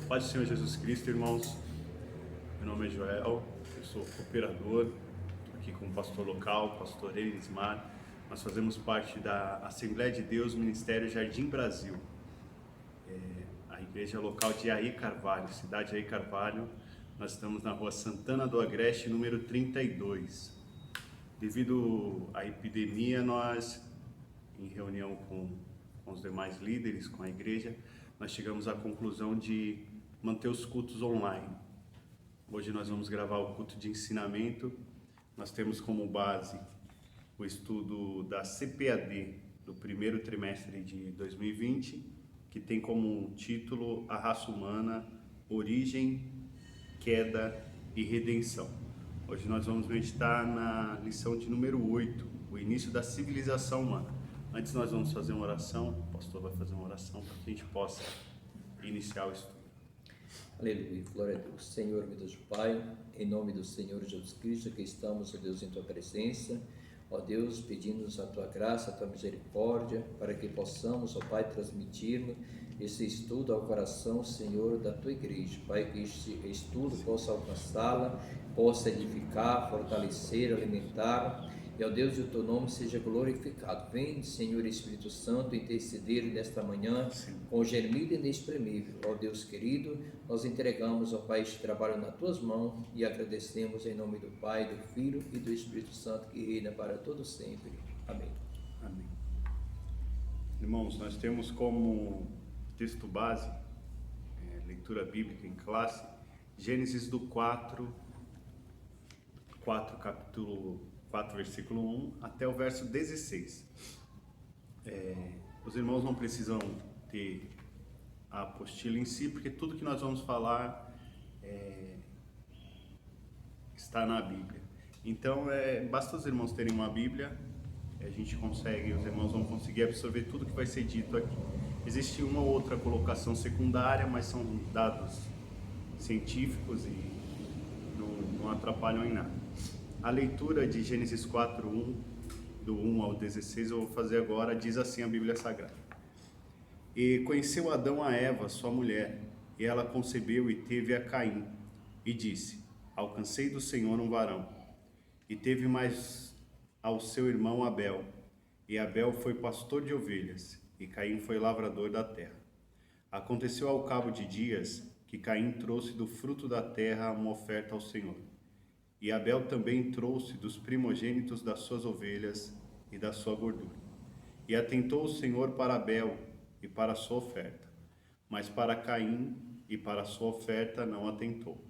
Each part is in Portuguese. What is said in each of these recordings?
Paz do Senhor Jesus Cristo, irmãos. Meu nome é Joel, eu sou cooperador, estou aqui com o pastor local, pastor Elismar. Nós fazemos parte da Assembleia de Deus, Ministério Jardim Brasil, a igreja local de Aí Carvalho, cidade de Aí Carvalho. Nós estamos na rua Santana do Agreste, número 32. Devido à epidemia, nós, em reunião com os demais líderes, com a igreja, nós chegamos à conclusão de manter os cultos online. Hoje nós vamos gravar o culto de ensinamento. Nós temos como base o estudo da CPAD do primeiro trimestre de 2020, que tem como título A Raça Humana, Origem, Queda e Redenção. Hoje nós vamos meditar na lição de número 8, o início da civilização humana. Antes nós vamos fazer uma oração, o pastor vai fazer uma oração para que a gente possa iniciar o estudo. Aleluia, glória a Deus. Senhor, meu Deus Pai, em nome do Senhor Jesus Cristo, que estamos, ó Deus, em Tua presença, ó Deus, pedindo-nos a Tua graça, a Tua misericórdia, para que possamos, ó Pai, transmitir esse estudo ao coração, Senhor, da Tua igreja. Pai, que este estudo possa alcançá-la, possa edificar, fortalecer, alimentar, e, ó Deus, o Teu nome seja glorificado. Vem, Senhor Espírito Santo, interceder nesta manhã com gemido inexprimível. Ó Deus querido, nós entregamos, ó Pai, este trabalho nas Tuas mãos e agradecemos em nome do Pai, do Filho e do Espírito Santo, que reina para todos sempre. Amém. Amém. Irmãos, nós temos como texto base, leitura bíblica em classe, Gênesis do 4, capítulo 4, versículo 1 até o verso 16. Os irmãos não precisam ter a apostila em si, porque tudo que nós vamos falar está na Bíblia. Então, basta os irmãos terem uma Bíblia, a gente consegue, os irmãos vão conseguir absorver tudo que vai ser dito aqui. Existe uma ou outra colocação secundária, mas são dados científicos e não atrapalham em nada. A leitura de Gênesis 4:1, do 1 ao 16, eu vou fazer agora, diz assim a Bíblia Sagrada. E conheceu Adão a Eva, sua mulher, e ela concebeu e teve a Caim, e disse, alcancei do Senhor um varão. E teve mais ao seu irmão Abel, e Abel foi pastor de ovelhas, e Caim foi lavrador da terra. Aconteceu ao cabo de dias, que Caim trouxe do fruto da terra uma oferta ao Senhor. E Abel também trouxe dos primogênitos das suas ovelhas e da sua gordura. E atentou o Senhor para Abel e para a sua oferta, mas para Caim e para a sua oferta não atentou.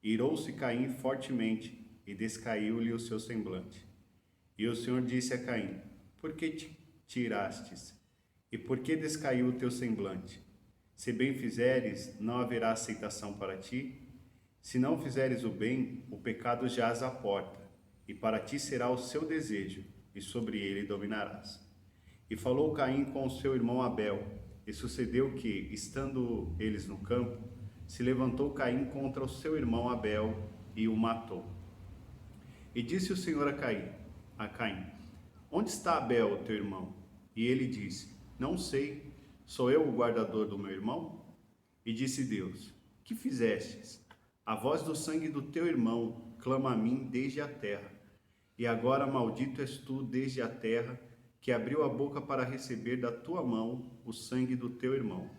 Irou-se Caim fortemente e descaiu-lhe o seu semblante. E o Senhor disse a Caim, por que te tirastes? E por que descaiu o teu semblante? Se bem fizeres, não haverá aceitação para ti? Se não fizeres o bem, o pecado jaz à porta, e para ti será o seu desejo, e sobre ele dominarás. E falou Caim com o seu irmão Abel, e sucedeu que, estando eles no campo, se levantou Caim contra o seu irmão Abel, e o matou. E disse o Senhor a Caim, onde está Abel, teu irmão? E ele disse, não sei, sou eu o guardador do meu irmão? E disse Deus, que fizestes? A voz do sangue do teu irmão clama a mim desde a terra. E agora maldito és tu desde a terra, que abriu a boca para receber da tua mão o sangue do teu irmão.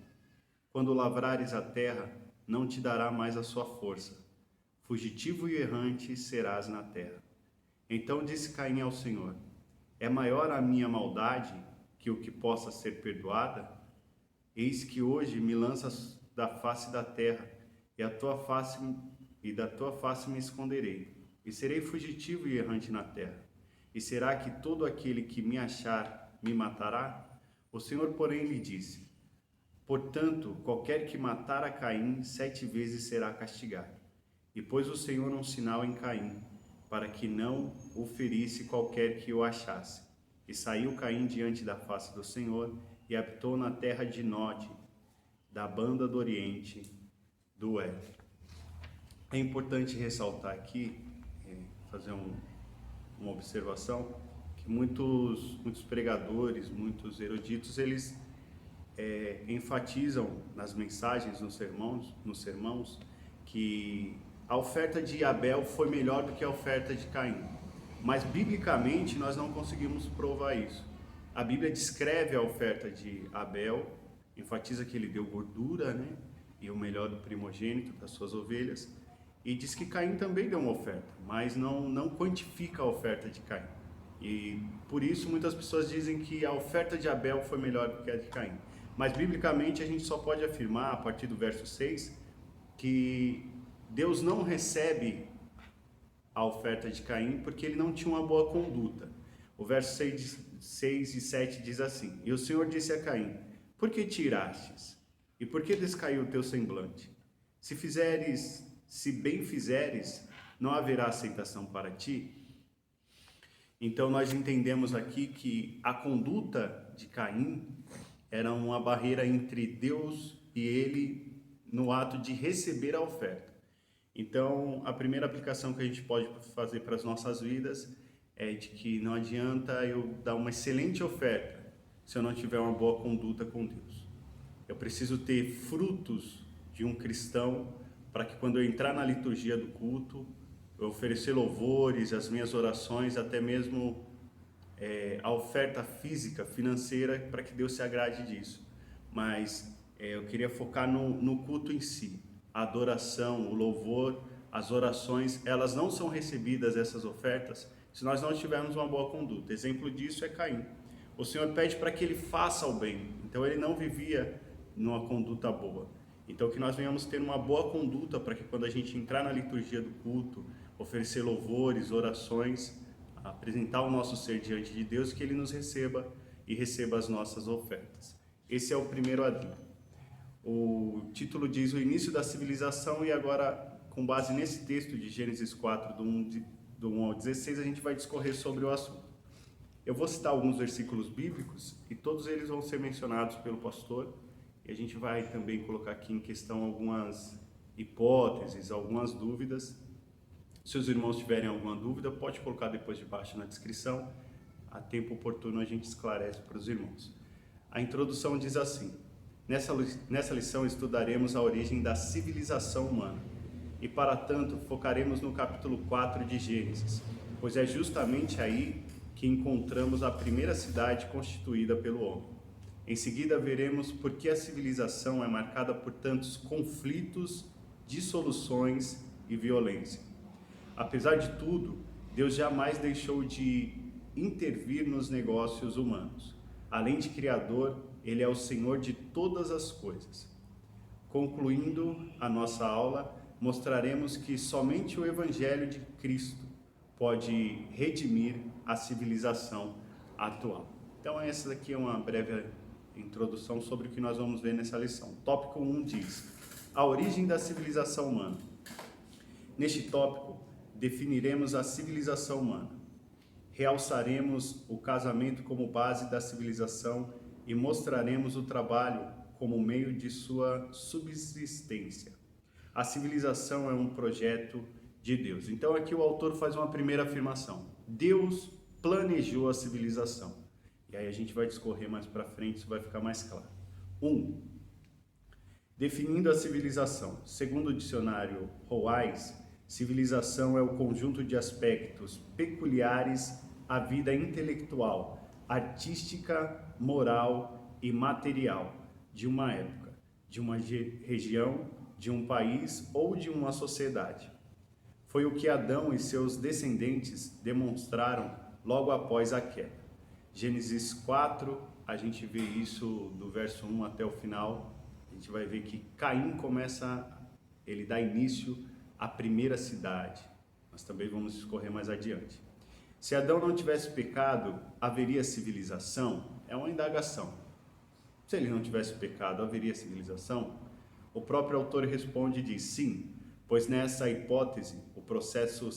Quando lavrares a terra, não te dará mais a sua força. Fugitivo e errante serás na terra. Então disse Caim ao Senhor, é maior a minha maldade que o que possa ser perdoada? Eis que hoje me lanças da face da terra, e da tua face me esconderei, e serei fugitivo e errante na terra. E será que todo aquele que me achar me matará? O Senhor, porém, lhe disse, portanto, qualquer que matar a Caim 7 vezes será castigado. E pôs o Senhor um sinal em Caim, para que não o ferisse qualquer que o achasse. E saiu Caim diante da face do Senhor, e habitou na terra de Nod, da banda do Oriente, do Éden. É importante ressaltar aqui, fazer uma observação, que muitos pregadores, muitos eruditos, eles enfatizam nas mensagens, nos sermãos, que a oferta de Abel foi melhor do que a oferta de Caim. Mas biblicamente nós não conseguimos provar isso. A Bíblia descreve a oferta de Abel, enfatiza que ele deu gordura, né? E o melhor do primogênito das suas ovelhas. E diz que Caim também deu uma oferta, mas não quantifica a oferta de Caim. E por isso muitas pessoas dizem que a oferta de Abel foi melhor do que a de Caim. Mas biblicamente a gente só pode afirmar, a partir do verso 6, que Deus não recebe a oferta de Caim porque ele não tinha uma boa conduta. O verso 6 e 7 diz assim: E o Senhor disse a Caim: Por que te irastes? E por que descaiu o teu semblante? Se bem fizeres, não haverá aceitação para ti. Então nós entendemos aqui que a conduta de Caim era uma barreira entre Deus e ele no ato de receber a oferta. Então a primeira aplicação que a gente pode fazer para as nossas vidas é de que não adianta eu dar uma excelente oferta se eu não tiver uma boa conduta com Deus. Eu preciso ter frutos de um cristão para que quando eu entrar na liturgia do culto, eu oferecer louvores, as minhas orações, até mesmo a oferta física, financeira, para que Deus se agrade disso. Mas eu queria focar no culto em si. A adoração, o louvor, as orações, elas não são recebidas, essas ofertas, se nós não tivermos uma boa conduta. Exemplo disso é Caim. O Senhor pede para que ele faça o bem, então ele não vivia numa conduta boa. Então que nós venhamos ter uma boa conduta para que quando a gente entrar na liturgia do culto, oferecer louvores, orações, apresentar o nosso ser diante de Deus, que Ele nos receba e receba as nossas ofertas. Esse é o primeiro adendo. O título diz o início da civilização e agora, com base nesse texto de Gênesis 4, do 1 ao 16, a gente vai discorrer sobre o assunto. Eu vou citar alguns versículos bíblicos e todos eles vão ser mencionados pelo pastor e a gente vai também colocar aqui em questão algumas hipóteses, algumas dúvidas. Se os irmãos tiverem alguma dúvida, pode colocar depois de baixo na descrição. A tempo oportuno a gente esclarece para os irmãos. A introdução diz assim: Nessa lição estudaremos a origem da civilização humana e, para tanto, focaremos no capítulo 4 de Gênesis, pois é justamente aí que encontramos a primeira cidade constituída pelo homem. Em seguida, veremos por que a civilização é marcada por tantos conflitos, dissoluções e violência. Apesar de tudo, Deus jamais deixou de intervir nos negócios humanos. Além de Criador, Ele é o Senhor de todas as coisas. Concluindo a nossa aula, mostraremos que somente o Evangelho de Cristo pode redimir a civilização atual. Então essa daqui é uma breve introdução sobre o que nós vamos ver nessa lição. Tópico 1 diz: a origem da civilização humana. Neste tópico, definiremos a civilização humana. Realçaremos o casamento como base da civilização e mostraremos o trabalho como meio de sua subsistência. A civilização é um projeto de Deus. Então aqui o autor faz uma primeira afirmação: Deus planejou a civilização. E aí a gente vai discorrer mais para frente, isso vai ficar mais claro. 1. Definindo a civilização. Segundo o dicionário Roais, civilização é o conjunto de aspectos peculiares à vida intelectual, artística, moral e material de uma época, de uma região, de um país ou de uma sociedade. Foi o que Adão e seus descendentes demonstraram logo após a queda. Gênesis 4, a gente vê isso do verso 1 até o final. A gente vai ver que Caim ele dá início à primeira cidade. Nós também vamos discorrer mais adiante. Se Adão não tivesse pecado, haveria civilização? É uma indagação. Se ele não tivesse pecado, haveria civilização? O próprio autor responde e diz sim, pois nessa hipótese, o processo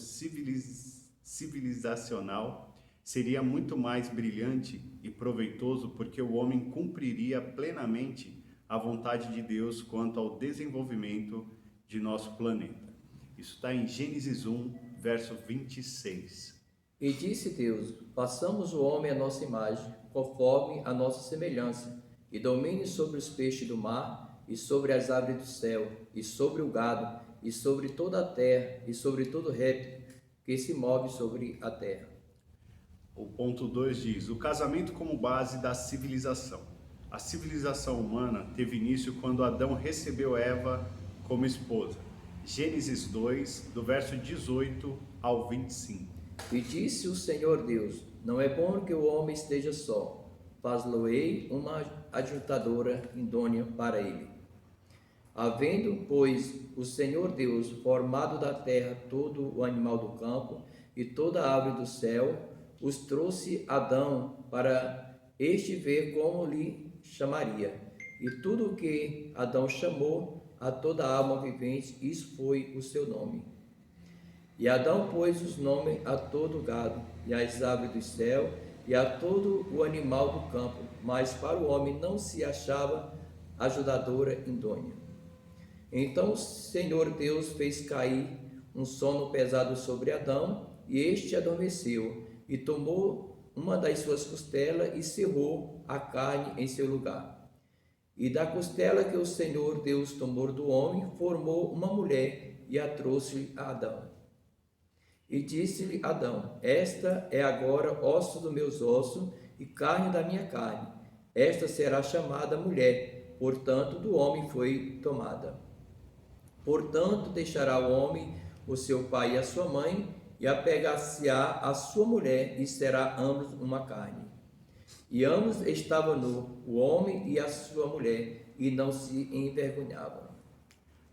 civilizacional seria muito mais brilhante e proveitoso porque o homem cumpriria plenamente a vontade de Deus quanto ao desenvolvimento de nosso planeta. Isso está em Gênesis 1, verso 26. E disse Deus: façamos o homem à nossa imagem, conforme a nossa semelhança, e domine sobre os peixes do mar, e sobre as aves do céu, e sobre o gado, e sobre toda a terra, e sobre todo réptil que se move sobre a terra. O ponto 2 diz: o casamento como base da civilização. A civilização humana teve início quando Adão recebeu Eva como esposa. Gênesis 2, do verso 18 ao 25. E disse o Senhor Deus: não é bom que o homem esteja só, faz-lo-ei uma ajuntadora idônea para ele. Havendo, pois, o Senhor Deus formado da terra todo o animal do campo e toda a ave do céu, os trouxe Adão para este ver como lhe chamaria. E tudo o que Adão chamou a toda a alma vivente, isso foi o seu nome. E Adão pôs os nomes a todo o gado, e às aves do céu, e a todo o animal do campo, mas para o homem não se achava ajudadora idônea. Então o Senhor Deus fez cair um sono pesado sobre Adão, e este adormeceu, e tomou uma das suas costelas e cerrou a carne em seu lugar. E da costela que o Senhor Deus tomou do homem, formou uma mulher e a trouxe a Adão. E disse-lhe Adão: esta é agora osso dos meus ossos e carne da minha carne. Esta será chamada mulher, portanto do homem foi tomada. Portanto deixará o homem o seu pai e a sua mãe, e apegar-se-á à sua mulher, e será ambos uma carne. E ambos estavam nus, o homem e a sua mulher, e não se envergonhavam.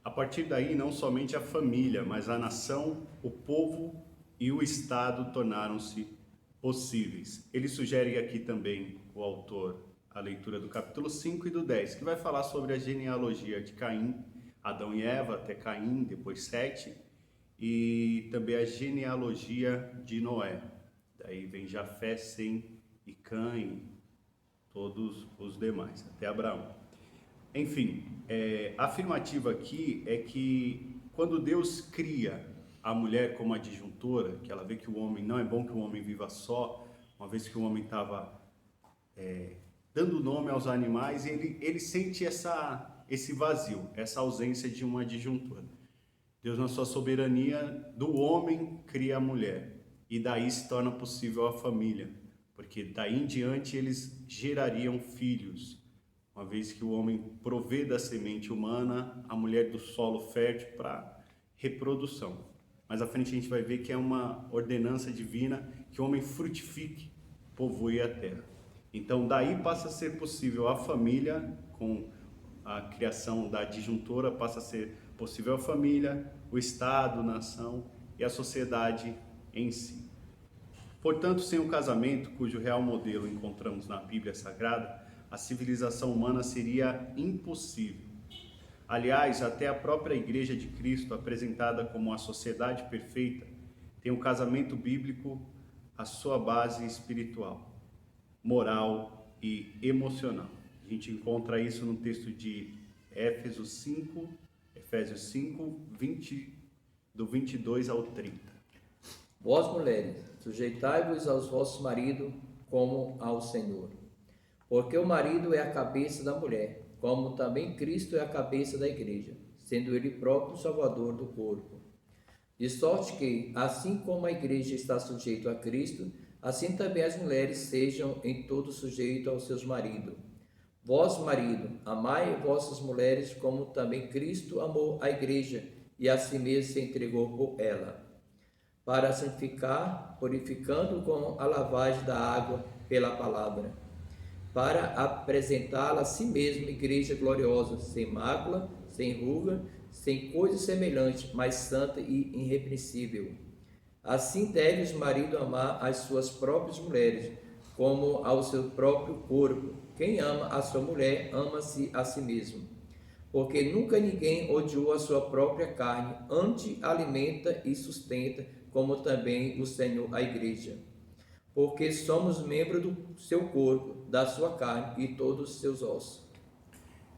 A partir daí, não somente a família, mas a nação, o povo e o Estado tornaram-se possíveis. Ele sugere aqui também, o autor, a leitura do capítulo 5 e do 10, que vai falar sobre a genealogia de Caim, Adão e Eva, até Caim, depois Sete, e também a genealogia de Noé. Daí vem Jafé, Sem e Cã e todos os demais, até Abraão. Enfim, a afirmativa aqui é que quando Deus cria a mulher como adjuntora, que ela vê que o homem, não é bom que o homem viva só, uma vez que o homem estava dando nome aos animais, ele sente esse vazio, essa ausência de uma adjuntora. Deus, na sua soberania do homem, cria a mulher, e daí se torna possível a família, porque daí em diante eles gerariam filhos, uma vez que o homem provê da semente humana, a mulher do solo fértil para reprodução. Mais à frente a gente vai ver que é uma ordenança divina que o homem frutifique, povoe a terra. Então daí passa a ser possível a família, com a criação da adjuntora, passa a ser possível a família, o Estado, a nação e a sociedade em si. Portanto, sem o casamento, cujo real modelo encontramos na Bíblia Sagrada, a civilização humana seria impossível. Aliás, até a própria Igreja de Cristo, apresentada como a sociedade perfeita, tem o casamento bíblico a sua base espiritual, moral e emocional. A gente encontra isso no texto de Efésios 5, do 22 ao 30. Vós, mulheres, sujeitai-vos aos vossos maridos como ao Senhor. Porque o marido é a cabeça da mulher, como também Cristo é a cabeça da igreja, sendo ele próprio o salvador do corpo. De sorte que, assim como a igreja está sujeita a Cristo, assim também as mulheres sejam em todo sujeito aos seus maridos. Vós, marido, amai vossas mulheres como também Cristo amou a igreja e a si mesmo se entregou por ela, para santificar, purificando com a lavagem da água pela palavra, para apresentá-la a si mesmo igreja gloriosa, sem mácula, sem ruga, sem coisa semelhante, mas santa e irrepreensível. Assim deve os maridos amar as suas próprias mulheres, como ao seu próprio corpo. Quem ama a sua mulher, ama-se a si mesmo. Porque nunca ninguém odiou a sua própria carne, antes alimenta e sustenta, como também o Senhor a igreja. Porque somos membros do seu corpo, da sua carne e todos os seus ossos.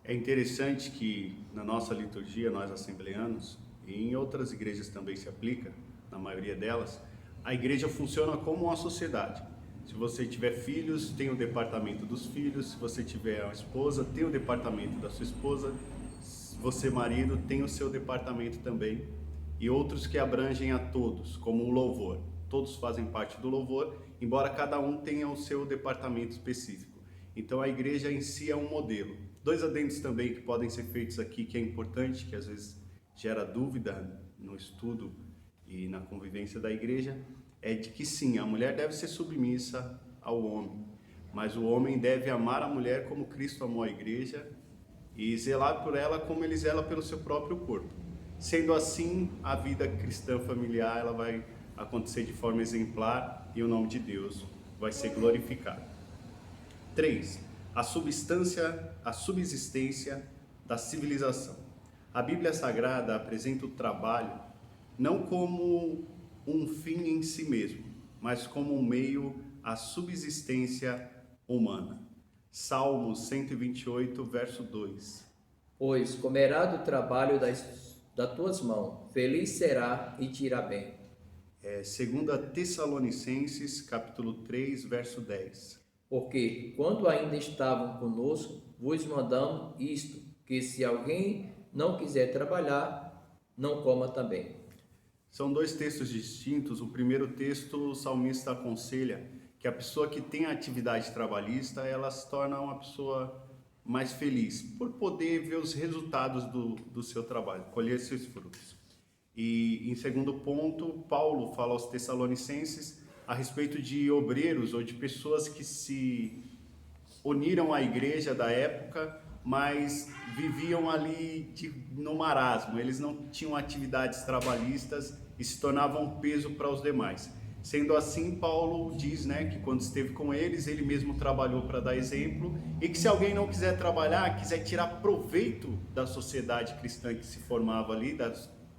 É interessante que na nossa liturgia, nós assembleanos, e em outras igrejas também se aplica, na maioria delas, a igreja funciona como uma sociedade. Se você tiver filhos, tem o departamento dos filhos. Se você tiver uma esposa, tem o departamento da sua esposa. Se você, marido, tem o seu departamento também. E outros que abrangem a todos, como o louvor. Todos fazem parte do louvor, embora cada um tenha o seu departamento específico. Então a igreja em si é um modelo. Dois adendos também que podem ser feitos aqui, que é importante, que às vezes gera dúvida no estudo e na convivência da igreja, é de que sim, a mulher deve ser submissa ao homem, mas o homem deve amar a mulher como Cristo amou a igreja e zelar por ela como ele zela pelo seu próprio corpo. Sendo assim, a vida cristã familiar ela vai acontecer de forma exemplar e o nome de Deus vai ser glorificado. 3. A subsistência da civilização. A Bíblia Sagrada apresenta o trabalho não como um fim em si mesmo, mas como um meio à subsistência humana. Salmos 128, verso 2. Pois comerá do trabalho das tuas mãos, feliz será e te irá bem. 2 Tessalonicenses, capítulo 3, verso 10. Porque quando ainda estavam conosco, vos mandamos isto, que se alguém não quiser trabalhar, não coma também. São dois textos distintos. O primeiro texto, o salmista aconselha que a pessoa que tem atividade trabalhista, ela se torna uma pessoa mais feliz, por poder ver os resultados do seu trabalho, colher seus frutos. E em segundo ponto, Paulo fala aos Tessalonicenses a respeito de obreiros ou de pessoas que se uniram à igreja da época, mas viviam ali no marasmo. Eles não tinham atividades trabalhistas e se tornavam um peso para os demais. Sendo assim, Paulo diz, que quando esteve com eles, ele mesmo trabalhou para dar exemplo, e que se alguém não quiser trabalhar, quiser tirar proveito da sociedade cristã que se formava ali, da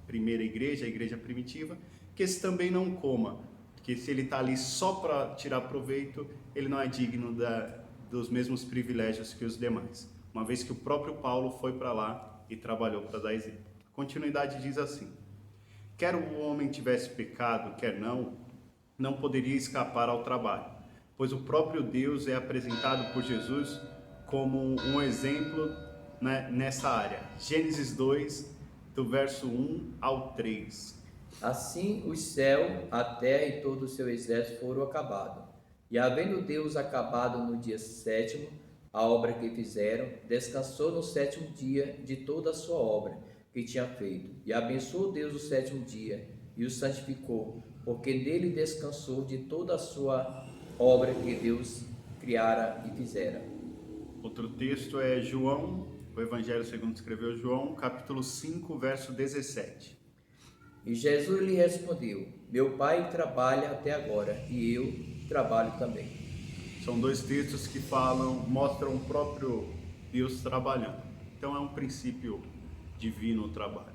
primeira igreja, a igreja primitiva, que esse também não coma, porque se ele está ali só para tirar proveito, ele não é digno dos mesmos privilégios que os demais, uma vez que o próprio Paulo foi para lá e trabalhou para dar exemplo. A continuidade diz assim: quer o homem tivesse pecado, quer não poderia escapar ao trabalho, pois o próprio Deus é apresentado por Jesus como um exemplo, nessa área. Gênesis 2, do verso 1 ao 3. Assim os céus, a terra e todo o seu exército foram acabados. E havendo Deus acabado no dia sétimo a obra que fizeram, descansou no sétimo dia de toda a sua obra que tinha feito. E abençoou Deus o sétimo dia e o santificou, porque nele descansou de toda a sua obra que Deus criara e fizera. Outro texto é João, o Evangelho segundo escreveu João, capítulo 5, verso 17. E Jesus lhe respondeu: meu Pai trabalha até agora, e eu trabalho também. São dois textos que mostram o próprio Deus trabalhando. Então é um princípio divino o trabalho.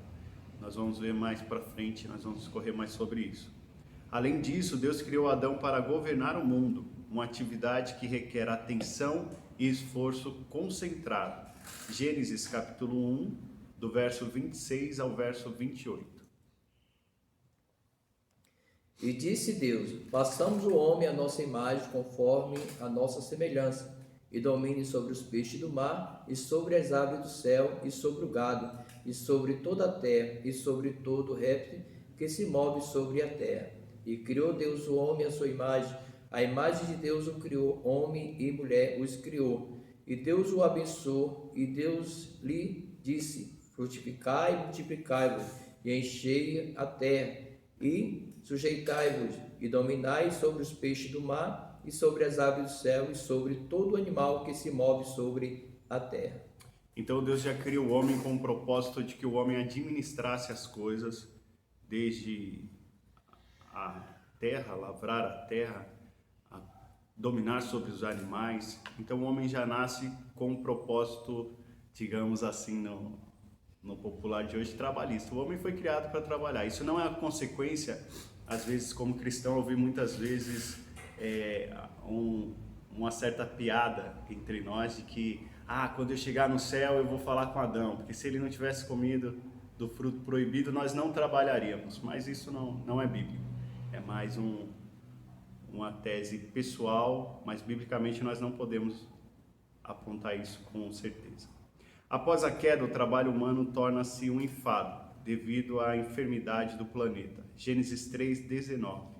Nós vamos ver mais para frente, nós vamos discorrer mais sobre isso. Além disso, Deus criou Adão para governar o mundo, uma atividade que requer atenção e esforço concentrado. Gênesis capítulo 1, do verso 26 ao verso 28. E disse Deus: façamos o homem à nossa imagem, conforme a nossa semelhança, e domine sobre os peixes do mar, e sobre as aves do céu, e sobre o gado, e sobre toda a terra, e sobre todo réptil que se move sobre a terra. E criou Deus o homem à sua imagem, a imagem de Deus o criou, homem e mulher os criou. E Deus o abençoou, e Deus lhe disse: frutificai e multiplicai-vos, e enchei a terra, e sujeitai-vos, e dominai sobre os peixes do mar, e sobre as aves do céu, e sobre todo animal que se move sobre a terra. Então Deus já criou o homem com o propósito de que o homem administrasse as coisas, desde a terra, lavrar a terra, a dominar sobre os animais. Então o homem já nasce com um propósito, digamos assim, no popular de hoje, trabalhista. O homem foi criado para trabalhar. Isso não é a consequência, às vezes, como cristão, eu ouvi muitas vezes uma certa piada entre nós de que quando eu chegar no céu eu vou falar com Adão, porque se ele não tivesse comido do fruto proibido nós não trabalharíamos. Mas isso não é bíblico, é mais uma tese pessoal, mas biblicamente nós não podemos apontar isso com certeza. Após a queda, o trabalho humano torna-se um enfado devido à enfermidade do planeta. Gênesis 3:19.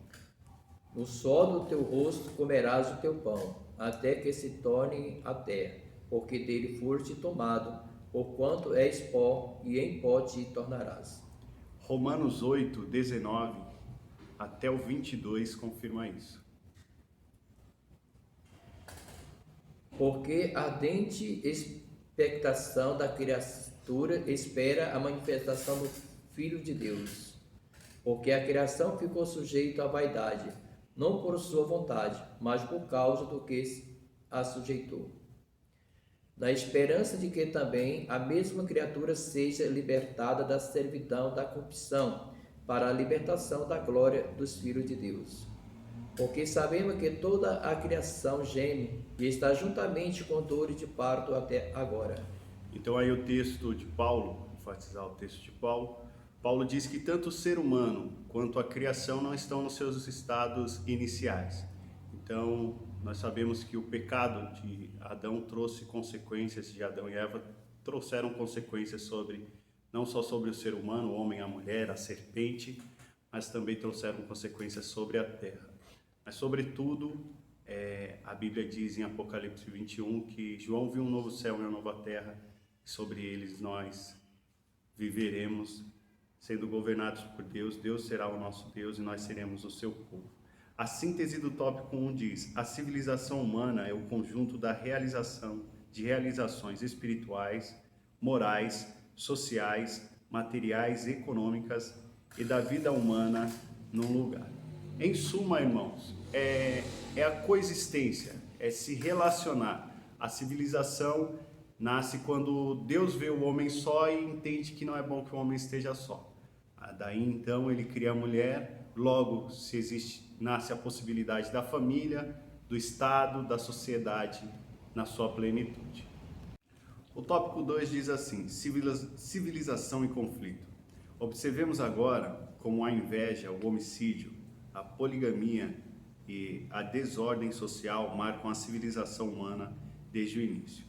No sol do teu rosto comerás o teu pão, até que se torne a terra, porque dele foste tomado, porquanto és pó, e em pó te tornarás. Romanos 8:19 até o 22 confirma isso. Porque ardente expectação da criatura espera a manifestação do Filho de Deus. Porque a criação ficou sujeita à vaidade, não por sua vontade, mas por causa do que a sujeitou. Na esperança de que também a mesma criatura seja libertada da servidão da corrupção, para a libertação da glória dos filhos de Deus. Porque sabemos que toda a criação geme e está juntamente com dores de parto até agora. Então aí o texto de Paulo, enfatizar o texto de Paulo, Paulo diz que tanto o ser humano quanto a criação não estão nos seus estados iniciais. Então, nós sabemos que o pecado de Adão trouxe consequências, de Adão e Eva trouxeram consequências não só sobre o ser humano, o homem, a mulher, a serpente, mas também trouxeram consequências sobre a terra. Mas, sobretudo, a Bíblia diz em Apocalipse 21 que João viu um novo céu e uma nova terra, e sobre eles nós viveremos sendo governados por Deus. Deus será o nosso Deus e nós seremos o seu povo. A síntese do tópico 1 diz: a civilização humana é o conjunto da realização de realizações espirituais, morais, sociais, materiais, econômicas e da vida humana num lugar. Em suma, irmãos, é a coexistência, é se relacionar. A civilização nasce quando Deus vê o homem só e entende que não é bom que o homem esteja só. Daí então ele cria a mulher, logo nasce a possibilidade da família, do Estado, da sociedade na sua plenitude. O tópico 2 diz assim: civilização e conflito. Observemos agora como a inveja, o homicídio, a poligamia e a desordem social marcam a civilização humana desde o início.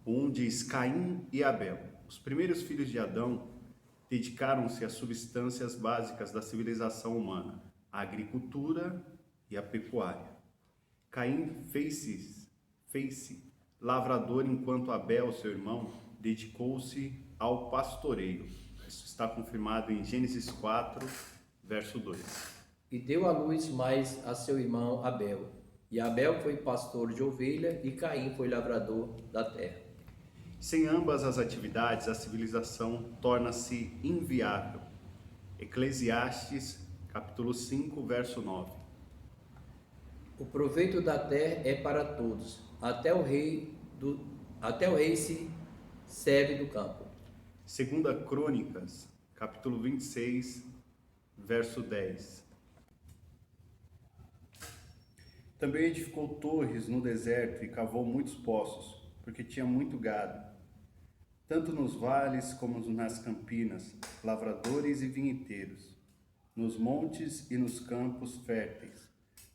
Um diz Caim e Abel. Os primeiros filhos de Adão dedicaram-se às substâncias básicas da civilização humana, a agricultura e a pecuária. Caim fez-se lavrador, enquanto Abel, seu irmão, dedicou-se ao pastoreio. Isso está confirmado em Gênesis 4, verso 2. E deu à luz mais a seu irmão Abel. E Abel foi pastor de ovelha e Caim foi lavrador da terra. Sem ambas as atividades, a civilização torna-se inviável. Eclesiastes, capítulo 5, verso 9. O proveito da terra é para todos, até o rei se serve do campo. Segunda Crônicas, capítulo 26, verso 10. Também edificou torres no deserto e cavou muitos poços, porque tinha muito gado. Tanto nos vales como nas campinas, lavradores e vinheteiros, nos montes e nos campos férteis,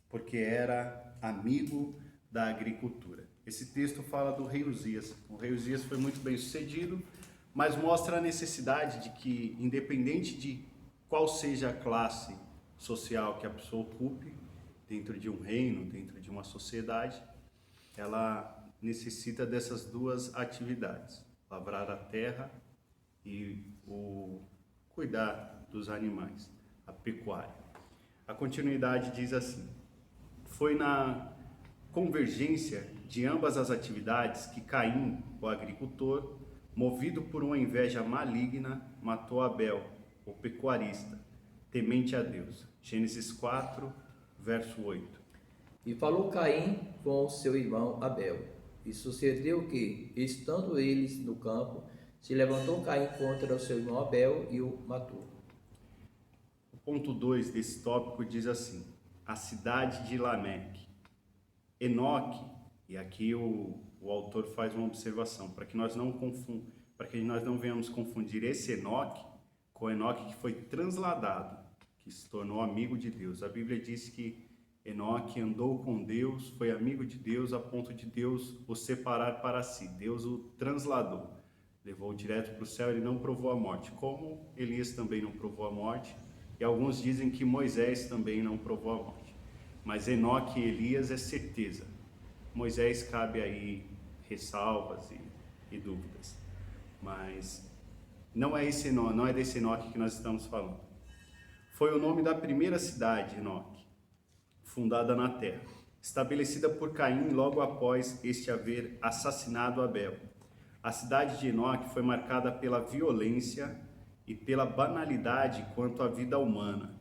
porque era amigo da agricultura. Esse texto fala do rei Uzias. O rei Uzias foi muito bem sucedido, mas mostra a necessidade de que, independente de qual seja a classe social que a pessoa ocupe, dentro de um reino, dentro de uma sociedade, ela necessita dessas duas atividades: lavrar a terra e cuidar dos animais, a pecuária. A continuidade diz assim: foi na convergência de ambas as atividades que Caim, o agricultor, movido por uma inveja maligna, matou Abel, o pecuarista, temente a Deus. Gênesis 4, verso 8. E falou Caim com seu irmão Abel. E sucedeu que, estando eles no campo, se levantou Caim contra o seu irmão Abel e o matou. O ponto 2 desse tópico diz assim: a cidade de Lameque. Enoque, e aqui o autor faz uma observação, para que nós não venhamos confundir esse Enoque com Enoque que foi transladado, que se tornou amigo de Deus. A Bíblia diz que Enoque andou com Deus, foi amigo de Deus a ponto de Deus o separar para si. Deus o transladou, levou direto para o céu, ele não provou a morte, como Elias também não provou a morte, e alguns dizem que Moisés também não provou a morte. Mas Enoque e Elias é certeza. Moisés cabe aí ressalvas e dúvidas. Mas não é esse Enoque, não é desse Enoque que nós estamos falando. Foi o nome da primeira cidade, Enoque, fundada na terra, estabelecida por Caim logo após este haver assassinado Abel. A cidade de Enoque foi marcada pela violência e pela banalidade quanto à vida humana.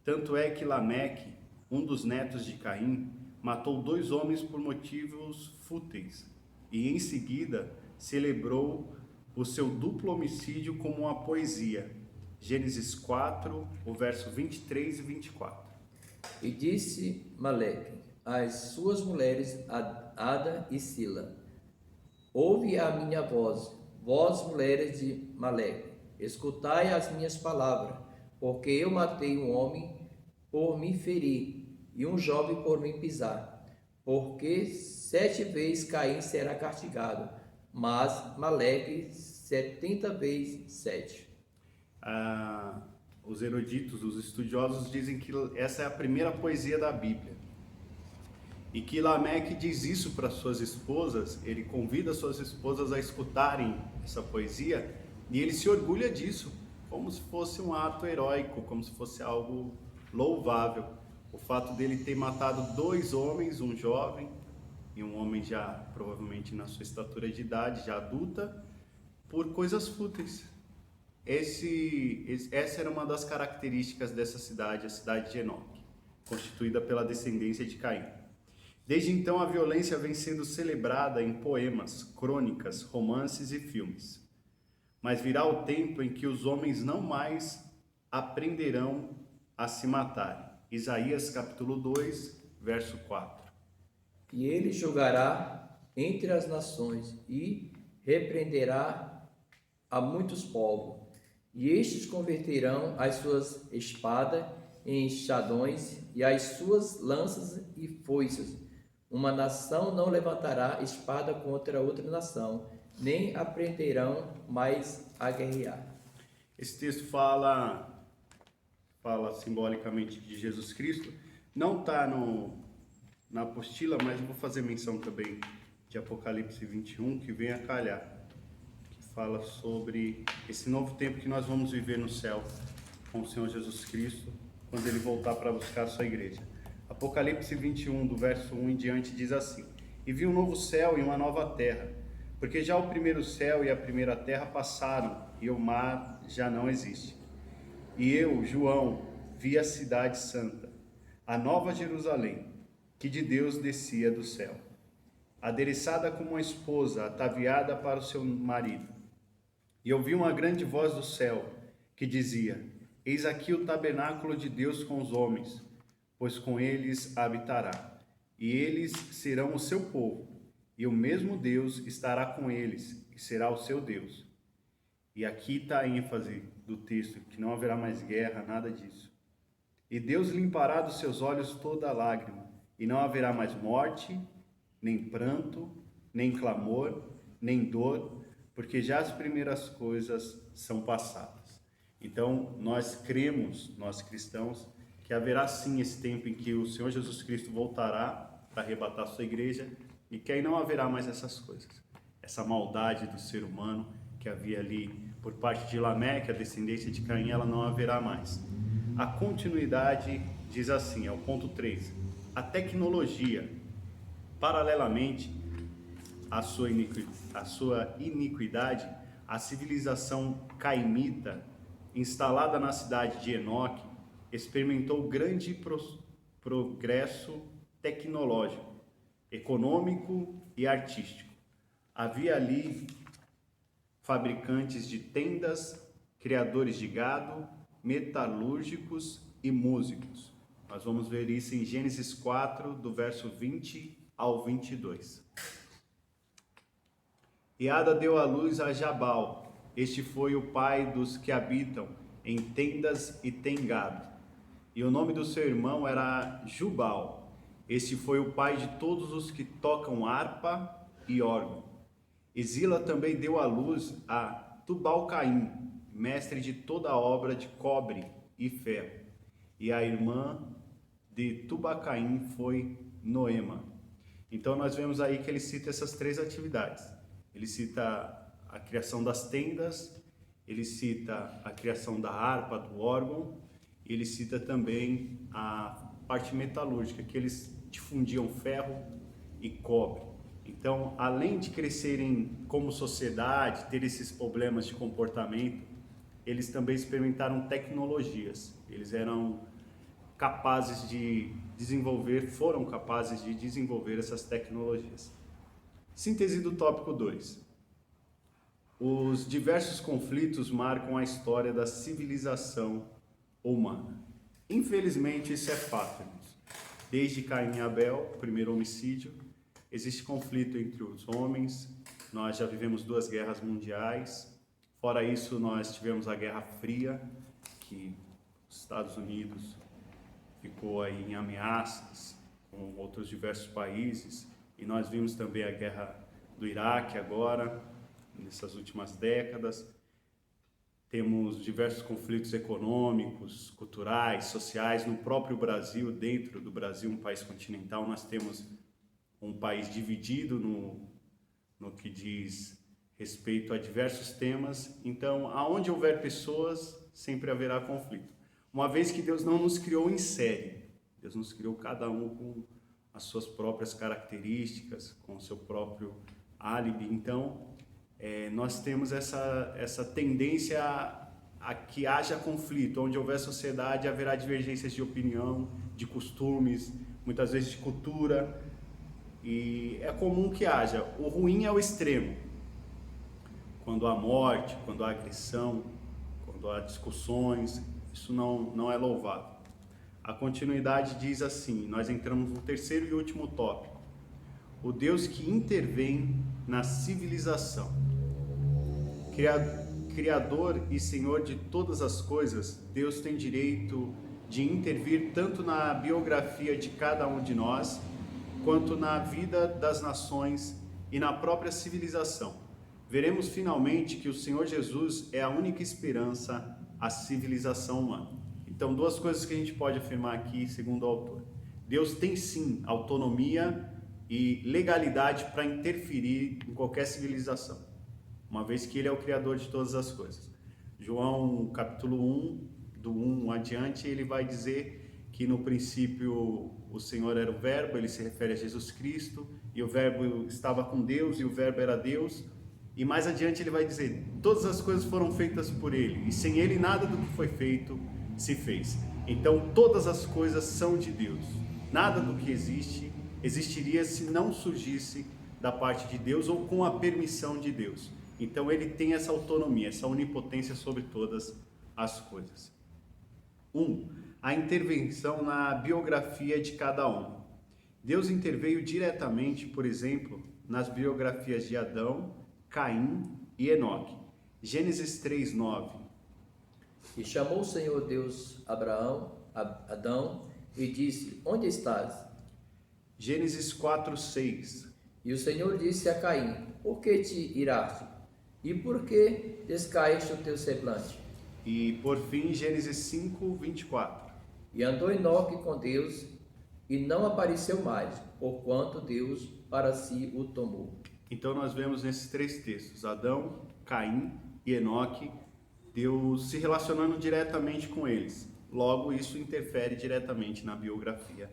Tanto é que Lameque, um dos netos de Caim, matou 2 homens por motivos fúteis e em seguida celebrou o seu duplo homicídio como uma poesia. Gênesis 4, o verso 23 e 24. E disse Maleque às suas mulheres Ada e Sila: ouve a minha voz, vós mulheres de Maleque, escutai as minhas palavras, porque eu matei um homem por me ferir, e um jovem por me pisar. Porque 7 vezes Caim será castigado, mas Maleque 70 vezes 7. Os eruditos, os estudiosos dizem que essa é a primeira poesia da Bíblia. E que Lameque diz isso para suas esposas, ele convida suas esposas a escutarem essa poesia, e ele se orgulha disso, como se fosse um ato heróico, como se fosse algo louvável. O fato dele ter matado 2 homens, um jovem e um homem já provavelmente na sua estatura de idade, já adulta, por coisas fúteis. Essa era uma das características dessa cidade, a cidade de Enoque, constituída pela descendência de Caim. Desde então, a violência vem sendo celebrada em poemas, crônicas, romances e filmes. Mas virá o tempo em que os homens não mais aprenderão a se matarem. Isaías capítulo 2, verso 4. E ele julgará entre as nações e repreenderá a muitos povos. E estes converterão as suas espadas em enxadões e as suas lanças e foices. Uma nação não levantará espada contra outra nação, nem aprenderão mais a guerrear. Esse texto fala simbolicamente de Jesus Cristo. Não está na apostila, mas eu vou fazer menção também de Apocalipse 21, que vem a calhar. Fala sobre esse novo tempo que nós vamos viver no céu com o Senhor Jesus Cristo, quando Ele voltar para buscar a sua igreja. Apocalipse 21, do verso 1 em diante, diz assim: E vi um novo céu e uma nova terra, porque já o primeiro céu e a primeira terra passaram, e o mar já não existe. E eu, João, vi a cidade santa, a nova Jerusalém, que de Deus descia do céu, adereçada como uma esposa ataviada para o seu marido. E ouvi uma grande voz do céu, que dizia: Eis aqui o tabernáculo de Deus com os homens, pois com eles habitará, e eles serão o seu povo, e o mesmo Deus estará com eles, e será o seu Deus. E aqui está a ênfase do texto, que não haverá mais guerra, nada disso. E Deus limpará dos seus olhos toda lágrima, e não haverá mais morte, nem pranto, nem clamor, nem dor, porque já as primeiras coisas são passadas. Então, nós cremos, nós cristãos, que haverá sim esse tempo em que o Senhor Jesus Cristo voltará para arrebatar a sua igreja e que aí não haverá mais essas coisas. Essa maldade do ser humano que havia ali por parte de Lameque, a descendência de Caim, ela não haverá mais. A continuidade diz assim, é o ponto 3. A tecnologia, paralelamente à sua iniquidade, a civilização caimita, instalada na cidade de Enoque, experimentou grande progresso tecnológico, econômico e artístico. Havia ali fabricantes de tendas, criadores de gado, metalúrgicos e músicos. Nós vamos ver isso em Gênesis 4, do verso 20 ao 22. E Ada deu à luz a Jabal. Este foi o pai dos que habitam em tendas e tem gado. e o nome do seu irmão era Jubal. Este foi o pai de todos os que tocam harpa e órgão. E Zila também deu à luz a Tubal-Caim, mestre de toda a obra de cobre e ferro. E a irmã de Tubal-Caim foi Noema. Então nós vemos aí que ele cita essas três atividades. Ele cita a criação das tendas, ele cita a criação da harpa, do órgão, e ele cita também a parte metalúrgica, que eles difundiam ferro e cobre. Então, além de crescerem como sociedade, ter esses problemas de comportamento, eles também experimentaram tecnologias. Eles eram capazes de desenvolver, foram capazes de desenvolver essas tecnologias. Síntese do tópico 2. Os diversos conflitos marcam a história da civilização humana. Infelizmente, isso é fato, irmãos. Desde Caim e Abel, o primeiro homicídio, existe conflito entre os homens. Nós já vivemos 2 guerras mundiais. Fora isso, nós tivemos a Guerra Fria, que os Estados Unidos ficou aí em ameaças com outros diversos países. E nós vimos também a Guerra do Iraque agora, nessas últimas décadas. Temos diversos conflitos econômicos, culturais, sociais. No próprio Brasil, dentro do Brasil, um país continental, nós temos um país dividido no que diz respeito a diversos temas. Então, aonde houver pessoas, sempre haverá conflito. Uma vez que Deus não nos criou em série, Deus nos criou cada um com as suas próprias características, com o seu próprio álibi. Então, nós temos essa tendência a que haja conflito. Onde houver sociedade, haverá divergências de opinião, de costumes, muitas vezes de cultura, e é comum que haja. O ruim é o extremo, quando há morte, quando há agressão, quando há discussões. Isso não é louvável. A continuidade diz assim, nós entramos no terceiro e último tópico: o Deus que intervém na civilização. Criador e Senhor de todas as coisas, Deus tem direito de intervir tanto na biografia de cada um de nós, quanto na vida das nações e na própria civilização. Veremos finalmente que o Senhor Jesus é a única esperança à civilização humana. Então, 2 coisas que a gente pode afirmar aqui, segundo o autor. Deus tem sim autonomia e legalidade para interferir em qualquer civilização, uma vez que Ele é o Criador de todas as coisas. João capítulo 1, do 1 adiante, ele vai dizer que no princípio o Senhor era o Verbo, ele se refere a Jesus Cristo, e o Verbo estava com Deus, e o Verbo era Deus. E mais adiante ele vai dizer, todas as coisas foram feitas por Ele, e sem Ele nada do que foi feito se fez. Então todas as coisas são de Deus. Nada do que existiria se não surgisse da parte de Deus ou com a permissão de Deus. Então Ele tem essa autonomia, essa onipotência sobre todas as coisas. 1. A intervenção na biografia de cada um. Deus interveio diretamente, por exemplo, nas biografias de Adão, Caim e Enoque. Gênesis 3:9. E chamou o Senhor Deus Adão, e disse: onde estás? Gênesis 4:6. E o Senhor disse a Caim: por que te iraste? E por que descaíste o teu semblante? E por fim, Gênesis 5:24. E andou Enoque com Deus, e não apareceu mais, porquanto Deus para si o tomou. Então nós vemos nesses 3 textos, Adão, Caim e Enoque, Deus se relacionando diretamente com eles. Logo, isso interfere diretamente na biografia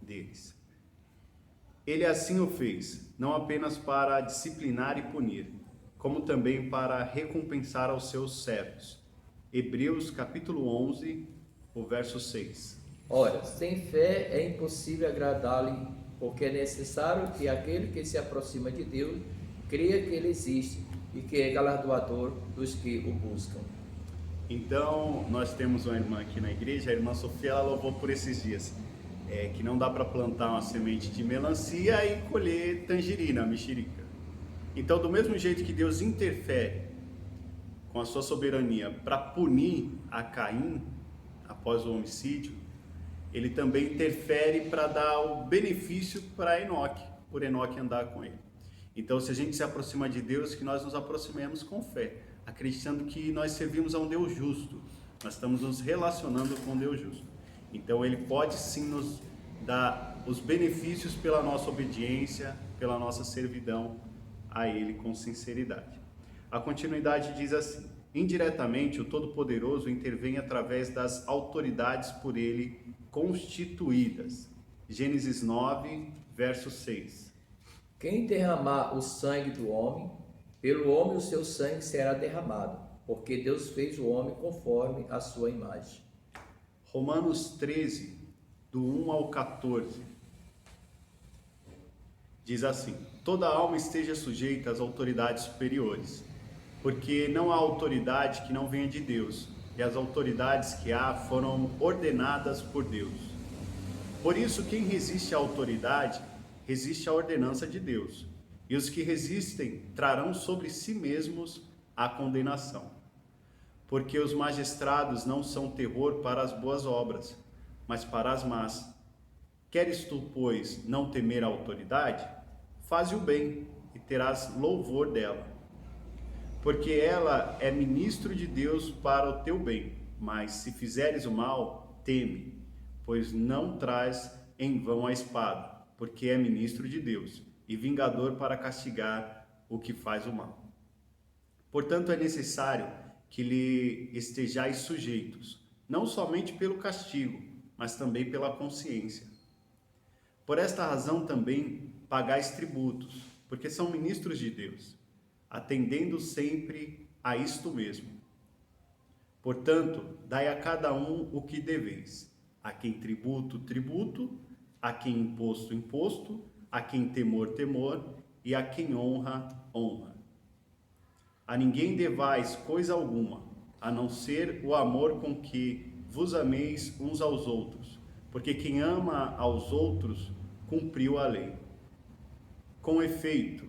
deles. Ele assim o fez, não apenas para disciplinar e punir, como também para recompensar aos seus servos. Hebreus capítulo 11, o verso 6. Ora, sem fé é impossível agradar-lhe, porque é necessário que aquele que se aproxima de Deus creia que Ele existe e que é galardoador dos que o buscam. Então, nós temos uma irmã aqui na igreja, a irmã Sofia, ela louvou por esses dias, que não dá para plantar uma semente de melancia e colher tangerina, mexerica. Então, do mesmo jeito que Deus interfere com a sua soberania para punir a Caim após o homicídio, ele também interfere para dar o benefício para Enoque, por Enoque andar com ele. Então, se a gente se aproxima de Deus, que nós nos aproximemos com fé, acreditando que nós servimos a um Deus justo, nós estamos nos relacionando com um Deus justo. Então, ele pode sim nos dar os benefícios pela nossa obediência, pela nossa servidão a ele com sinceridade. A continuidade diz assim: indiretamente, o Todo-Poderoso intervém através das autoridades por ele constituídas. Gênesis 9, verso 6. Quem derramar o sangue do homem, pelo homem o seu sangue será derramado, porque Deus fez o homem conforme a sua imagem. Romanos 13, do 1 ao 14, diz assim: toda alma esteja sujeita às autoridades superiores, porque não há autoridade que não venha de Deus, e as autoridades que há foram ordenadas por Deus. Por isso, quem resiste à autoridade, resiste à ordenança de Deus, e os que resistem trarão sobre si mesmos a condenação. Porque os magistrados não são terror para as boas obras, mas para as más. Queres tu, pois, não temer a autoridade? Faze o bem, e terás louvor dela. Porque ela é ministro de Deus para o teu bem. Mas se fizeres o mal, teme, pois não traz em vão a espada, porque é ministro de Deus, e vingador para castigar o que faz o mal. Portanto, é necessário que lhe estejais sujeitos, não somente pelo castigo, mas também pela consciência. Por esta razão também pagais tributos, porque são ministros de Deus, atendendo sempre a isto mesmo. Portanto, dai a cada um o que deveis: a quem tributo, tributo; a quem imposto, imposto; a quem temor, temor; e a quem honra, honra. A ninguém devais coisa alguma, a não ser o amor com que vos ameis uns aos outros, porque quem ama aos outros cumpriu a lei. Com efeito,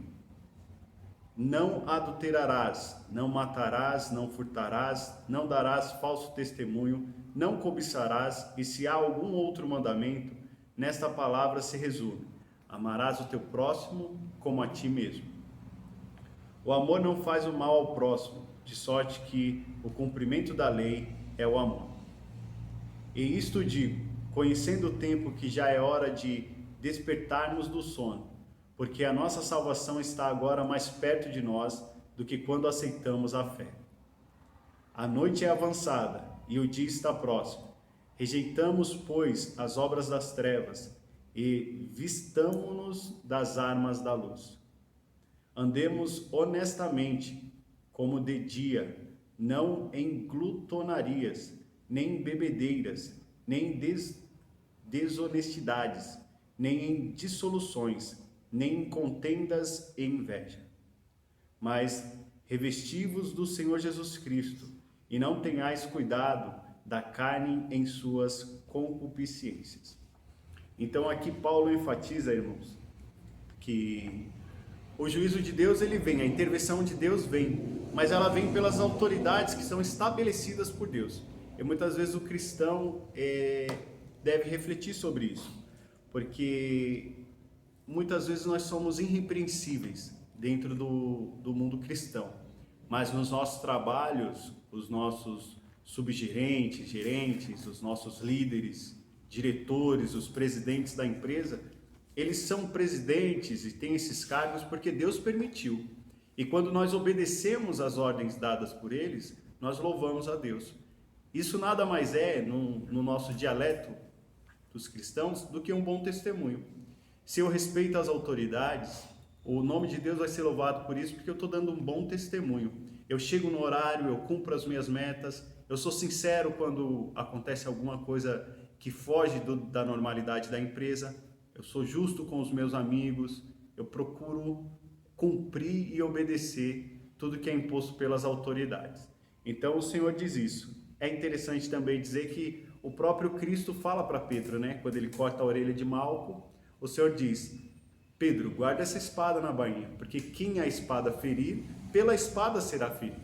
não adulterarás, não matarás, não furtarás, não darás falso testemunho, não cobiçarás, e se há algum outro mandamento, nesta palavra se resume: amarás o teu próximo como a ti mesmo. O amor não faz o mal ao próximo, de sorte que o cumprimento da lei é o amor. E isto digo, conhecendo o tempo que já é hora de despertarmos do sono, porque a nossa salvação está agora mais perto de nós do que quando aceitamos a fé. A noite é avançada e o dia está próximo. Rejeitamos, pois, as obras das trevas e vistamo-nos das armas da luz. Andemos honestamente, como de dia, não em glutonarias, nem em bebedeiras, nem em desonestidades, nem em dissoluções, nem em contendas e inveja. Mas revesti-vos do Senhor Jesus Cristo, e não tenhais cuidado da carne em suas concupiscências. Então aqui Paulo enfatiza, irmãos, que o juízo de Deus ele vem, a intervenção de Deus vem, mas ela vem pelas autoridades que são estabelecidas por Deus. E muitas vezes o cristão deve refletir sobre isso, porque muitas vezes nós somos irrepreensíveis dentro do mundo cristão, mas nos nossos trabalhos, os nossos subgerentes, gerentes, os nossos líderes, diretores, os presidentes da empresa, eles são presidentes e têm esses cargos porque Deus permitiu. E quando nós obedecemos às ordens dadas por eles, nós louvamos a Deus. Isso nada mais é, no nosso dialeto dos cristãos, do que um bom testemunho. Se eu respeito as autoridades, o nome de Deus vai ser louvado por isso, porque eu estou dando um bom testemunho. Eu chego no horário, eu cumpro as minhas metas, eu sou sincero quando acontece alguma coisa que foge da normalidade da empresa, eu sou justo com os meus amigos, eu procuro cumprir e obedecer tudo que é imposto pelas autoridades. Então o Senhor diz isso. É interessante também dizer que o próprio Cristo fala para Pedro, né? Quando ele corta a orelha de Malco, o Senhor diz: Pedro, guarda essa espada na bainha, porque quem a espada ferir, pela espada será ferido.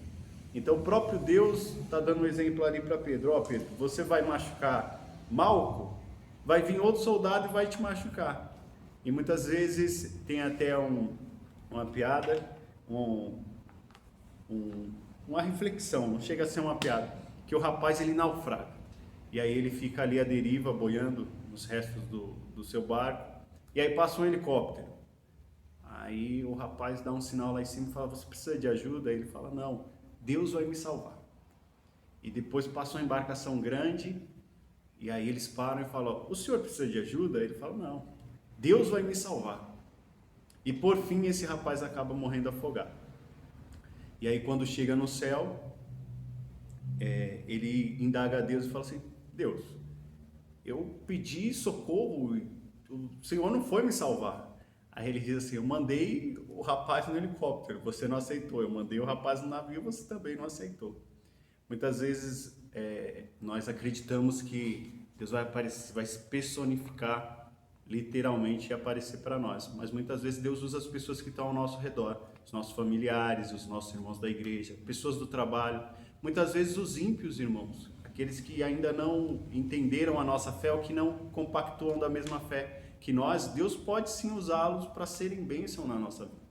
Então o próprio Deus está dando um exemplo ali para Pedro: ó Pedro, você vai machucar Malco, vai vir outro soldado e vai te machucar. E muitas vezes tem até uma piada, uma reflexão, não chega a ser uma piada, que o rapaz ele naufraga. E aí ele fica ali à deriva, boiando nos restos do seu barco, e aí passa um helicóptero. Aí o rapaz dá um sinal lá em cima e fala, você precisa de ajuda? Aí ele fala, não, Deus vai me salvar. E depois passa uma embarcação grande, e aí eles param e falam, o senhor precisa de ajuda? Aí ele fala, não, Deus vai me salvar. E por fim esse rapaz acaba morrendo afogado. E aí quando chega no céu, ele indaga a Deus e fala assim, Deus, eu pedi socorro, o Senhor não foi me salvar. Aí ele diz assim, eu mandei o rapaz no helicóptero, você não aceitou. Eu mandei o rapaz no navio, você também não aceitou. Muitas vezes nós acreditamos que Deus vai aparecer, vai se personificar literalmente e aparecer para nós. Mas muitas vezes Deus usa as pessoas que estão ao nosso redor, os nossos familiares, os nossos irmãos da igreja, pessoas do trabalho. Muitas vezes os ímpios, irmãos, aqueles que ainda não entenderam a nossa fé ou que não compactuam da mesma fé que nós, Deus pode sim usá-los para serem bênção na nossa vida.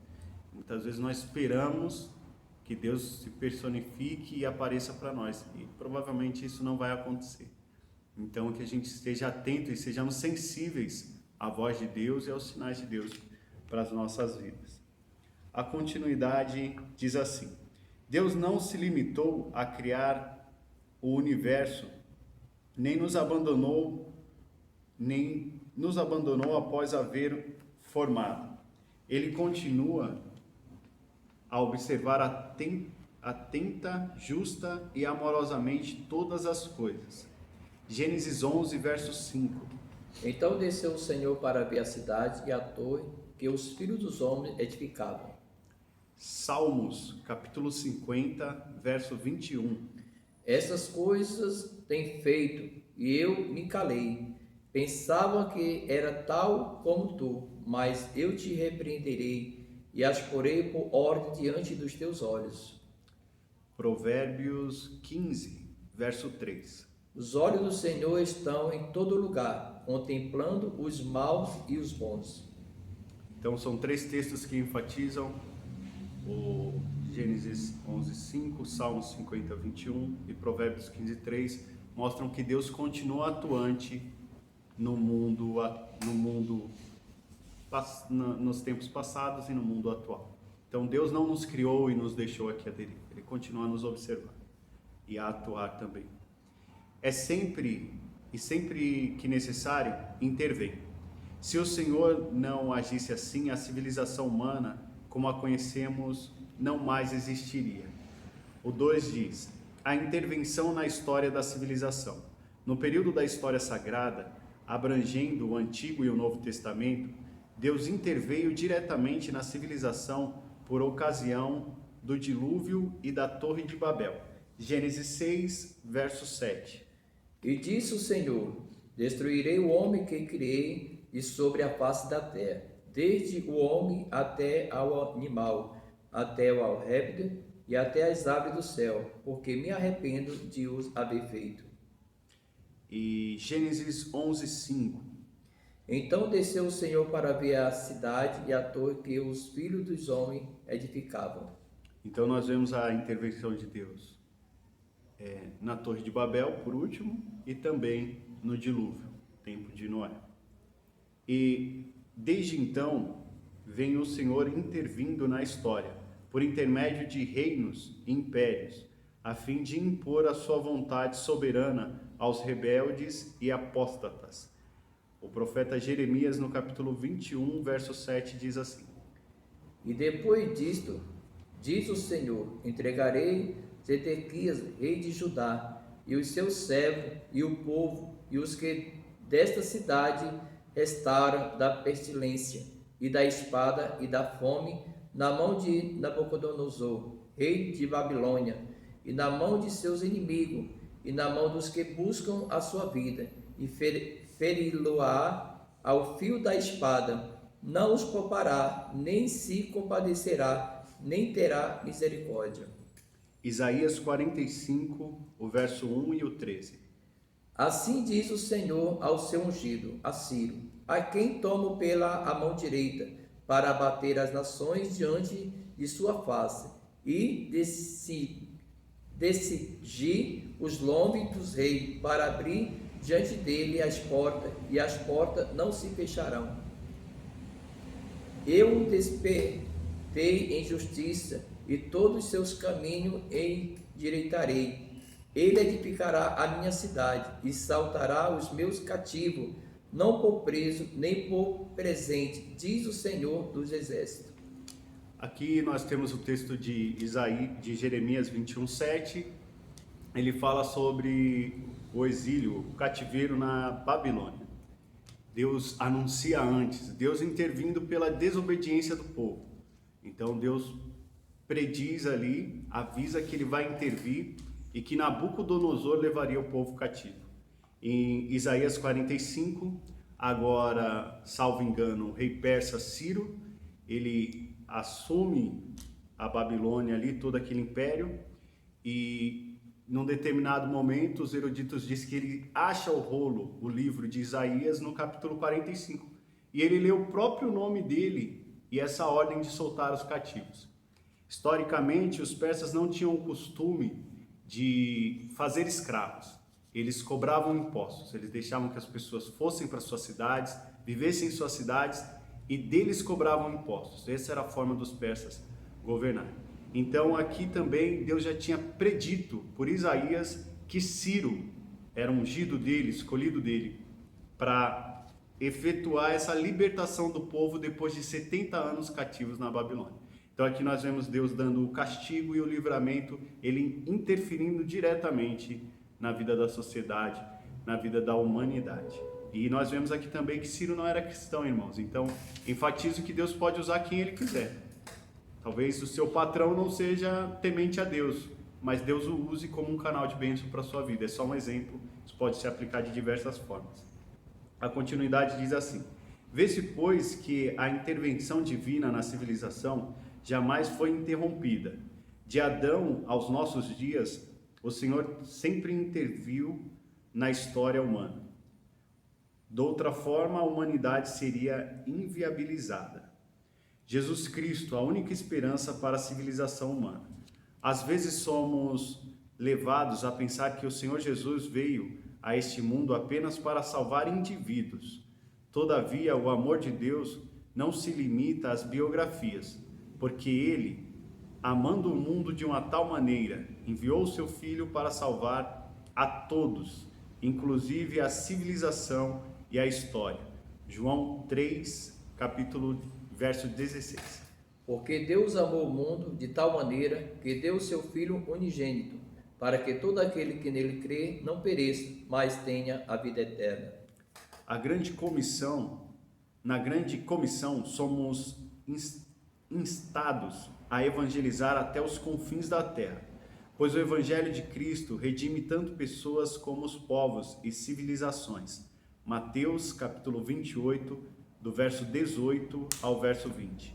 Muitas vezes nós esperamos que Deus se personifique e apareça para nós, e provavelmente isso não vai acontecer. Então que a gente esteja atento e sejamos sensíveis à voz de Deus e aos sinais de Deus para as nossas vidas. A continuidade diz assim: Deus não se limitou a criar o universo, nem nos abandonou após haver formado. Ele continua a observar atenta, justa e amorosamente todas as coisas. Gênesis 11, verso 5. Então desceu o Senhor para ver a cidade e a torre que os filhos dos homens edificavam. Salmos, capítulo 50, verso 21. Essas coisas tem feito, e eu me calei. Pensava que era tal como tu, mas eu te repreenderei e as porei por ordem diante dos teus olhos. Provérbios 15, verso 3. Os olhos do Senhor estão em todo lugar, contemplando os maus e os bons. Então são três textos que enfatizam o Gênesis 11, 5, Salmos 50, 21 e Provérbios 15, 3, mostram que Deus continua atuante nos tempos passados e no mundo atual. Então Deus não nos criou e nos deixou aqui a deriva, Ele continua a nos observar e a atuar também. Sempre que necessário, intervém. Se o Senhor não agisse assim, a civilização humana, como a conhecemos, não mais existiria. O 2 diz, a intervenção na história da civilização. No período da história sagrada, abrangendo o Antigo e o Novo Testamento, Deus interveio diretamente na civilização por ocasião do dilúvio e da Torre de Babel. Gênesis 6, verso 7. E disse o Senhor, destruirei o homem que criei e sobre a face da terra, desde o homem até ao animal, até ao réptil e até as aves do céu, porque me arrependo de os haver feito. E Gênesis 11, 5. Então desceu o Senhor para ver a cidade e a torre que os filhos dos homens edificavam. Então nós vemos a intervenção de Deus na Torre de Babel, por último, e também no dilúvio, tempo de Noé. E desde então vem o Senhor intervindo na história, por intermédio de reinos e impérios, a fim de impor a sua vontade soberana aos rebeldes e apóstatas. O profeta Jeremias, no capítulo 21, verso 7, diz assim: E depois disto, diz o Senhor, entregarei Zedequias, rei de Judá, e os seus servos, e o povo, e os que desta cidade restaram da pestilência, e da espada, e da fome, na mão de Nabucodonosor, rei de Babilônia, e na mão de seus inimigos, e na mão dos que buscam a sua vida, e feri-lo-á ao fio da espada, não os poupará, nem se compadecerá, nem terá misericórdia. Isaías 45, o verso 1 e o 13. Assim diz o Senhor ao seu ungido, a Ciro, a quem tomo pela a mão direita, para abater as nações diante de sua face, e decidir os lombos dos reis, para abrir diante dele as portas, e as portas não se fecharão. Eu o despertei em justiça, e todos os seus caminhos endireitarei. Ele edificará a minha cidade, e saltará os meus cativos, não por preso, nem por presente, diz o Senhor dos Exércitos. Aqui nós temos o texto de Jeremias 21:7. Ele fala sobre o exílio, o cativeiro na Babilônia. Deus anuncia antes, Deus intervindo pela desobediência do povo. Então Deus prediz ali, avisa que ele vai intervir e que Nabucodonosor levaria o povo cativo. Em Isaías 45, agora, salvo engano, o rei persa Ciro, ele assume a Babilônia ali, todo aquele império, e num determinado momento os eruditos dizem que ele acha o rolo, o livro de Isaías, no capítulo 45, e ele lê o próprio nome dele e essa ordem de soltar os cativos. Historicamente, os persas não tinham o costume de fazer escravos. Eles cobravam impostos, eles deixavam que as pessoas fossem para suas cidades, vivessem em suas cidades e deles cobravam impostos. Essa era a forma dos persas governarem. Então aqui também Deus já tinha predito por Isaías que Ciro era ungido dele, escolhido dele, para efetuar essa libertação do povo depois de 70 anos cativos na Babilônia. Então aqui nós vemos Deus dando o castigo e o livramento, ele interferindo diretamente na vida da sociedade, na vida da humanidade. E nós vemos aqui também que Ciro não era cristão, irmãos. Então enfatizo que Deus pode usar quem ele quiser. Talvez o seu patrão não seja temente a Deus, mas Deus o use como um canal de bênção para a sua vida. É só um exemplo, isso pode se aplicar de diversas formas. A continuidade diz assim: vê-se, pois, que a intervenção divina na civilização jamais foi interrompida. De Adão aos nossos dias, o Senhor sempre interviu na história humana. De outra forma, a humanidade seria inviabilizada. Jesus Cristo, a única esperança para a civilização humana. Às vezes somos levados a pensar que o Senhor Jesus veio a este mundo apenas para salvar indivíduos. Todavia, o amor de Deus não se limita às biografias, porque Ele, amando o mundo de uma tal maneira, enviou o seu Filho para salvar a todos, inclusive a civilização e a história. João 3, verso 16. Porque Deus amou o mundo de tal maneira que deu o seu Filho unigênito, para que todo aquele que nele crê não pereça, mas tenha a vida eterna. Na grande comissão somos instados a evangelizar até os confins da terra, pois o evangelho de Cristo redime tanto pessoas como os povos e civilizações. Mateus capítulo 28, do verso 18 ao verso 20.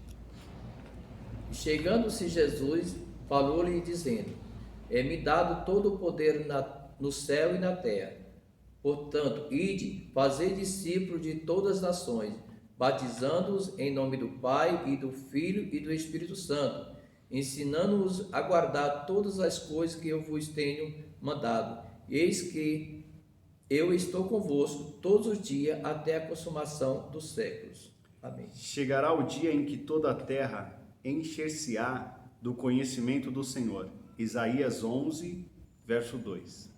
Chegando-se Jesus, falou-lhe dizendo: é-me dado todo o poder no céu e na terra. Portanto, ide, fazei discípulos de todas as nações, batizando-os em nome do Pai e do Filho e do Espírito Santo, ensinando-os a guardar todas as coisas que eu vos tenho mandado. Eis que eu estou convosco todos os dias até a consumação dos séculos. Amém. Chegará o dia em que toda a terra encher-se-á do conhecimento do Senhor. Isaías 11, verso 2.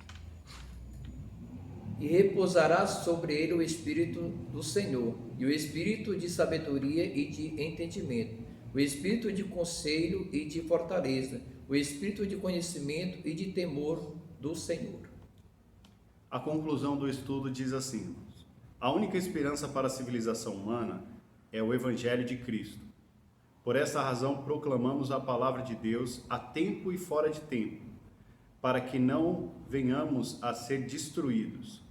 E repousará sobre ele o Espírito do Senhor, e o Espírito de sabedoria e de entendimento, o Espírito de conselho e de fortaleza, o Espírito de conhecimento e de temor do Senhor. A conclusão do estudo diz assim: a única esperança para a civilização humana é o Evangelho de Cristo. Por essa razão proclamamos a palavra de Deus a tempo e fora de tempo, para que não venhamos a ser destruídos.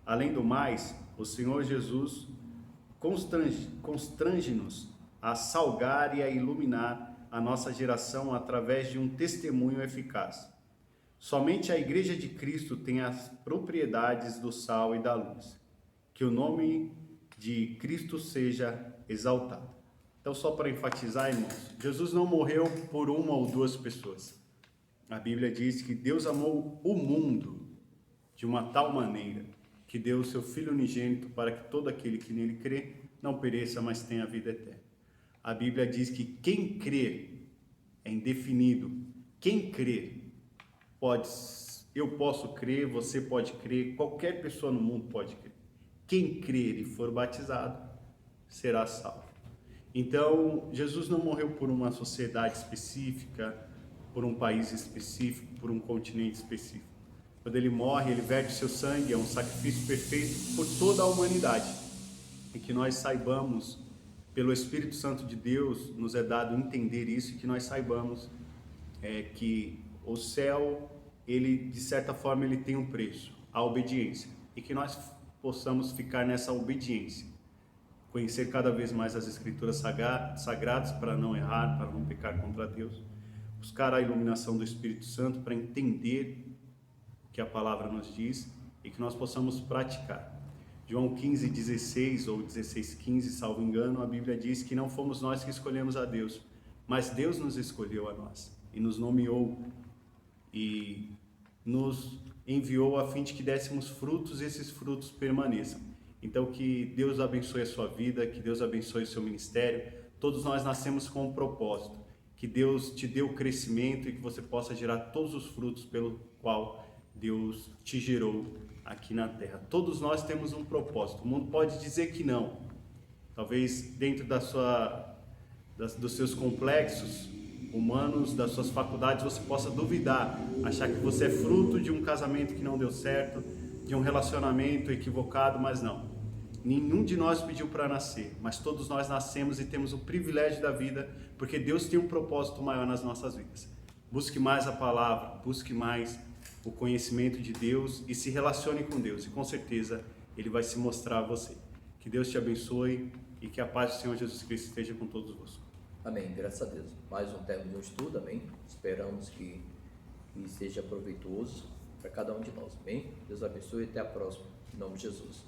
Além do mais, o Senhor Jesus constrange-nos a salgar e a iluminar a nossa geração através de um testemunho eficaz. Somente a Igreja de Cristo tem as propriedades do sal e da luz. Que o nome de Cristo seja exaltado. Então, só para enfatizar, irmãos, Jesus não morreu por uma ou duas pessoas. A Bíblia diz que Deus amou o mundo de uma tal maneira que deu o seu Filho unigênito para que todo aquele que nele crê não pereça, mas tenha vida eterna. A Bíblia diz que quem crê é indefinido. Quem crê pode, eu posso crer, você pode crer, qualquer pessoa no mundo pode crer. Quem crer e for batizado será salvo. Então, Jesus não morreu por uma sociedade específica, por um país específico, por um continente específico. Quando ele morre, ele verte seu sangue, é um sacrifício perfeito por toda a humanidade. E que nós saibamos, pelo Espírito Santo de Deus, nos é dado entender isso, e que nós saibamos que o céu, ele de certa forma, ele tem um preço, a obediência. E que nós possamos ficar nessa obediência. Conhecer cada vez mais as Escrituras sagradas para não errar, para não pecar contra Deus. Buscar a iluminação do Espírito Santo para entender o que a palavra nos diz e que nós possamos praticar. João 15:16 ou 16:15, salvo engano, a Bíblia diz que não fomos nós que escolhemos a Deus, mas Deus nos escolheu a nós e nos nomeou e nos enviou a fim de que dessemos frutos e esses frutos permaneçam. Então, que Deus abençoe a sua vida, que Deus abençoe o seu ministério. Todos nós nascemos com um propósito. Que Deus te dê o crescimento e que você possa gerar todos os frutos pelo qual Deus te gerou aqui na terra. Todos nós temos um propósito. O mundo pode dizer que não. Talvez dentro dos seus complexos humanos, das suas faculdades, você possa duvidar, achar que você é fruto de um casamento que não deu certo, de um relacionamento equivocado, mas não. Nenhum de nós pediu para nascer, mas todos nós nascemos e temos o privilégio da vida, porque Deus tem um propósito maior nas nossas vidas. Busque mais a palavra, busque mais o conhecimento de Deus e se relacione com Deus, e com certeza Ele vai se mostrar a você. Que Deus te abençoe e que a paz do Senhor Jesus Cristo esteja com todos vós. Amém, graças a Deus. Mais um término do estudo, amém? Esperamos que seja proveitoso para cada um de nós, amém? Deus abençoe e até a próxima, em nome de Jesus.